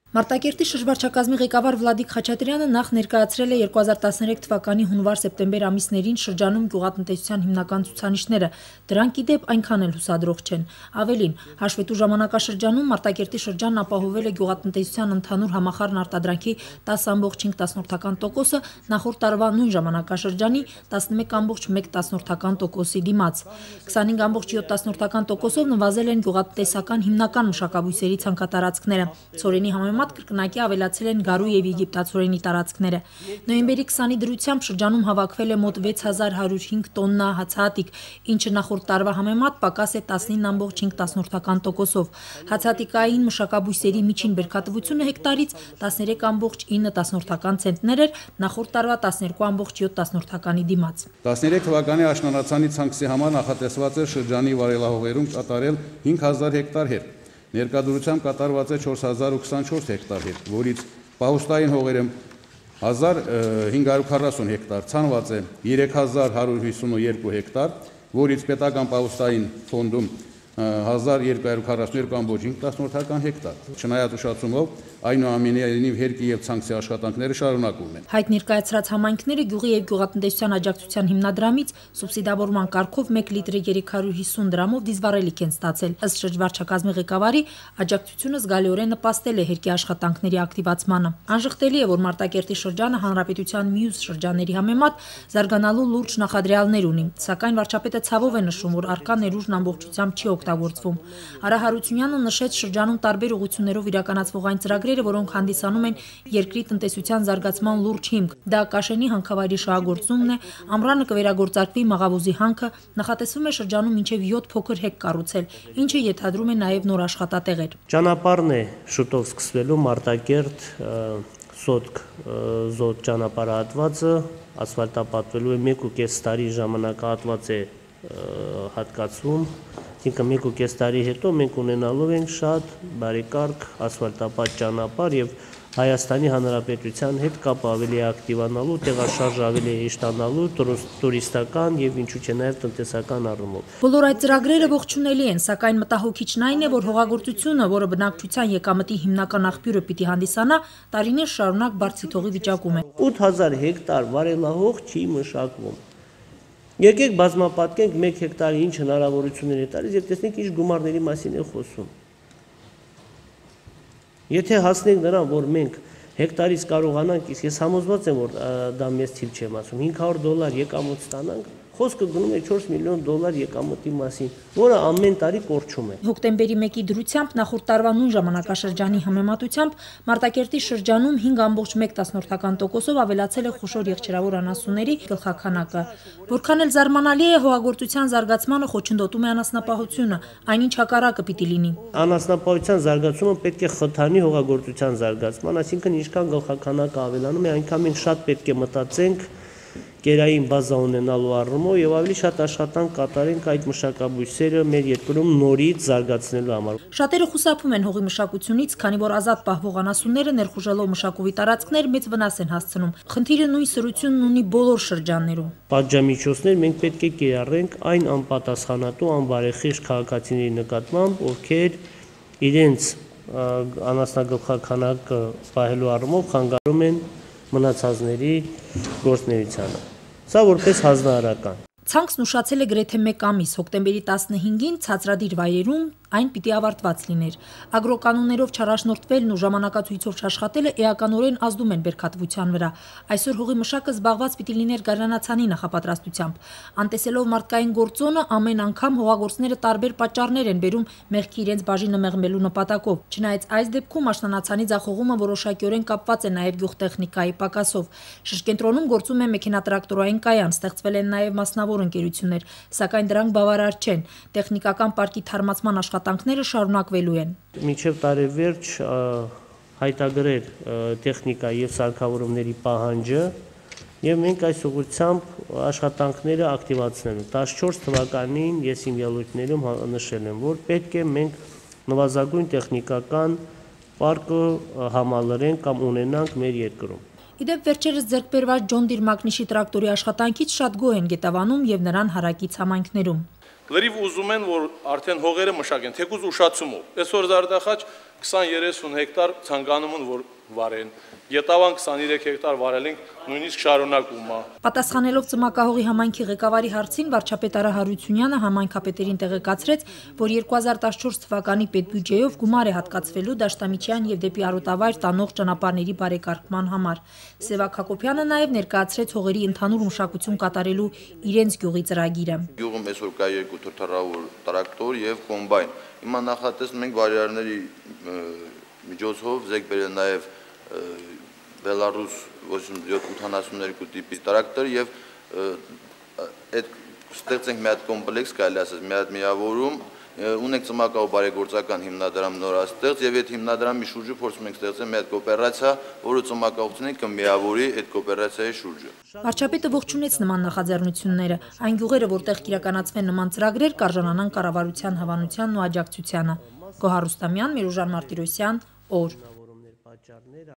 Մարտակերտի շրջվարչակազմի ղեկավար Վլադիկ Խաչատրյանը նախ ներկայացրել է 2013 թվականի հունվար-սեպտեմբեր ամիսներին շրջանում գյուղատնտեսության հիմնական ցուցանիշները, դրանք ի դեպ այնքան էլ հուսադրող չեն։ Ավելին, հաշվետու ժամանակաշրջանում Մարտակերտի շրջանն ապահովել է գյուղատնտեսության ընդհանուր համախառն արտադրանքի 10.5%-ը նախորդ տարվա նույն ժամանակաշրջանի 11.1%-ի դիմաց։ 25.7%-ով նվազել են գյուղատնտեսական հիմնական մշակաբույսերի ցանքատարածքները։ Ցորենի համեմատ կրկնակի ավելացել են գարու և եգիպտացորենի տարածքները։ Նոյեմբերի 20-ի դրությամբ շրջանում հավաքվել է մոտ 6105 տոննա հացահատիկ, ինչը նախորդ տարվա համեմատ պակաս է 19.5%-ով։ Հացահատիկային մշակաբույսերի միջին բերքատվությունը հեկտարից 13.9 ցենտներ էր նախորդ տարվա 12.7-ի դիմաց։ 13 թվականի աշնանացանի ցանքսի համար նախատեսված է շրջանի վարելահողերում կատարել 5000 հեկտար հերթ։ Ներկայդրությամբ կատարված է 4024 հեկտար հերթ, որից պահուստային հողերում 1540 հեկտար, ցանված է 3152 հեկտար, որից պետական պահուստային ֆոնդում 1242.5 հեկտար։ Չնայած ուշացումով, այնուամենայնիվ հերկի և ցանքսի աշխատանքները շարունակվում են։ Հայտ ներկայացրած համայնքները գյուղի և գյուղատնտեսության աջակցության հիմնադրամից սուբսիդավորման կարգով 1 լիտրի 350 դրամով դիզվառելիք են ստացել։ Ըստ շրջվարչակազմի ղեկավարի, աջակցությունը զգալիորեն նպաստել է հերկի աշխատանքների ակտիվացմանը։ Անժխտելի է, որ Մարտակերտի շրջանը հանրապետության մյուս շրջանների համեմատ զարգանալու լուրջ նախադրյալներ ունի, սակայն վարչապետը ցավով է նշում, որ առկա ներուժն ամբողջությամբ չի օգտագործվում։ Արա Հարությունյանը նշեց շրջանում տարբեր ուղղություններով իրականացվող այն ծրագրերը, որոնք հանդիսանում են երկրի տնտեսության զարգացման լուրջ հիմք։ Դա Կաշենի հանքավայրի շահագործումն է, Ամռանը կվերագործարկվի Մաղավուզի հանքը, նախատեսվում է շրջանում մինչև 7 փոքր հեկ կառուցել, ինչը ենթադրում է նաև նոր աշխատատեղեր։ Ճանապարհն է շուտով սկսվելու Մարտակերտ Զոտ ճանապարհահատվածը, ասֆալտապատվելու է 1.5 տարի ժամանակահատված է հատկացվում, ինքը 1.5 տարի հետո մենք ունենալու ենք շատ բարեկարգ ասֆալտապատ ճանապարհ եւ Հայաստանի Հանրապետության հետ կապ ավելի ակտիվանալու, տեղաշարժ ավելի հեշտանալու, տուրիստական եւ ինչու՞ չէ նաեւ տնտեսական առումով։ Բոլոր այդ ծրագրերը ողջունելի են, սակայն մտահոգիչն այն է, որ հողագործությունը, որը բնակչության եկամտի հիմնական աղբյուրը պիտի հանդիսանա, տարիներ շարունակ բարձիթողի վիճակում է։ 8000 հեկտար վարելահող չի մշակվում։ Եկեք բազմապատկենք 1 հեկտարի ինչ հնարավորություններ է տալիս եւ տեսնենք ինչ գումարների մասին է խոսում։ Եթե հասնենք նրան, որ մենք հեկտարից կարողանանք, իսկ ես համոզված եմ, որ դա մեծ թիվ չեմ ասում, $500 եկամուտ ստանանք, խոսքը գնում է $4 միլիոն եկամուտի մասին, որը ամեն տարի կորչում է։ Հոկտեմբերի 1-ի դրությամբ նախորդ տարվա նույն ժամանակաշրջանի համեմատությամբ Մարտակերտի շրջանում 5.1%-ով ավելացել է խոշոր եղջերավոր անասունների գլխաքանակը։ Որքան էլ զարմանալի է, հողագործության զարգացմանը խոչընդոտում է անասնապահությունը, այնինչ հակառակը պիտի լինի։ Անասնապահության զարգացումը պետք է խթանի հողագործության զարգացման, այսինքն ինչքան գլխաքանակը ավելանում է, այնքան մենք շատ պետք է մտածենք կերային բազա ունենալու առումով եւ ավելի շատ աշխատանք կատարենք այդ մշակաբույսերը մեր երկրում նորից զարգացնելու համար։ Շատերը խուսափում են հողի մշակությունից, քանի որ ազատ պահվող անասունները ներխուժելով մշակովի տարածքներ մեծ վնաս են հասցնում։ Խնդիրը նույն սրությունն ունի բոլոր շրջաններում։ Պատժամիջոցներ մենք պետք է կիրառենք այն անպատասխանատու, անբարեխիղճ քաղաքացիների նկատմամբ, ովքեր իրենց անասնագլխաքանակը պահելու առումով խանգարում են մնացածների գործունեությանը։ Սա որպես հանրահարական։ Ցանքսն ուշացել է գրեթե 1 ամիս, հոկտեմբերի 15-ին ցածրադիր վայրերում այն պիտի ավարտված լիներ։ Ագրոկանոններով չառաջնորդվելն ու ժամանակացույցով չաշխատելը էականորեն ազդում են բերքատվության վրա։ Այսօր հողի մշակը զբաղված պիտի լիներ գարնանացանի նախապատրաստությամբ։ Անտեսելով մարդկային գործոնը, ամեն անգամ հողագործները տարբեր պատճառներ են բերում մեղքի իրենց բաժինը մեղմելու նպատակով։ Չնայած այս դեպքում աշնանացանի ձախողումը որոշակիորեն կապված է նաև գյուղտեխնիկայի պակասով։ Շրջկենտրոնում գործում է մեքենատրակտորային կայան, ստեղծվել են նաև մասնավոր ընկերություններ, սակայն դրանք բավարար չեն։ Տեխնիկական պարկի թարմացման աշխատանքները շարունակվելու են։ Մինչև տարեվերջ հայտագրեր տեխնիկա եւ սարքավորումների պահանջը եւ մենք այս ուղղությամբ աշխատանքները ակտիվացնելու 14 թվականին ես իմ ելույթներում նշել եմ, որ պետք է մենք նվազագույն տեխնիկական պարկը համալրենք կամ ունենանք մեր երկրում։ Իդեպ վերջերս ձեռք բերված Ջոն Դիր մագնիշի տրակտորի աշխատանքից շատ գոհ են Գետավանում եւ նրան հարակից համայնքներում։ Լրիվ ուզում են, որ արդեն հողերը մշակեն, թեկուզ ուշացումով։ Այսօր Զարդախաչ 20-30 հեկտար ցանկանում են որ վարեն։ Ետավան 23 հեկտար վարել ենք, նույնիսկ շարունակում է։ Պատասխանելով Ծմակահողի համայնքի ղեկավարի հարցին, վարչապետ Արա Հարությունյանը համայնքապետերին տեղեկացրեց, որ 2014 թվականի պետբյուջեով գումար է հատկացվելու Դաշտամիջյան եւ դեպի Արոտավայր տանող ճանապարհների բարեկարգման համար։ Սևակ Հակոբյանը նաեւ ներկայացրեց հողերի ընդհանուր մշակություն կատարելու իրենց գյուղի ծրագիրը։ Գյուղում այսօր կա 2 թրթռավոր տրակտոր եւ կոմբայն։ Հիմա նախատեսում ենք վարյարների միջոցով զենք բերել նաեւ Belarus 8782 տիպի տրակտոր եւ այդ ստեղծենք մի հատ կոմպլեքս, կարելի ասած, մի հատ միավորում, ունենք Ծմակահող բարեգործական հիմնադրամ նորաստեղծ եւ այդ հիմնադրամի շուրջը փորձում ենք ստեղծել մի հատ կոոպերացիա, որը ծմակահողցիներին կմիավորի այդ կոոպերացիայի շուրջը։ Վարչապետը ողջունեց նման նախաձեռնությունները։ Այն գյուղերը, որտեղ կիրականացվեն նման ծրագրեր, կարժանանան կառավարության հավանությանն ու աջակցությանը։ Գոհար Ռուստամյան, Միրուժան Մարտիրոսյան, օր։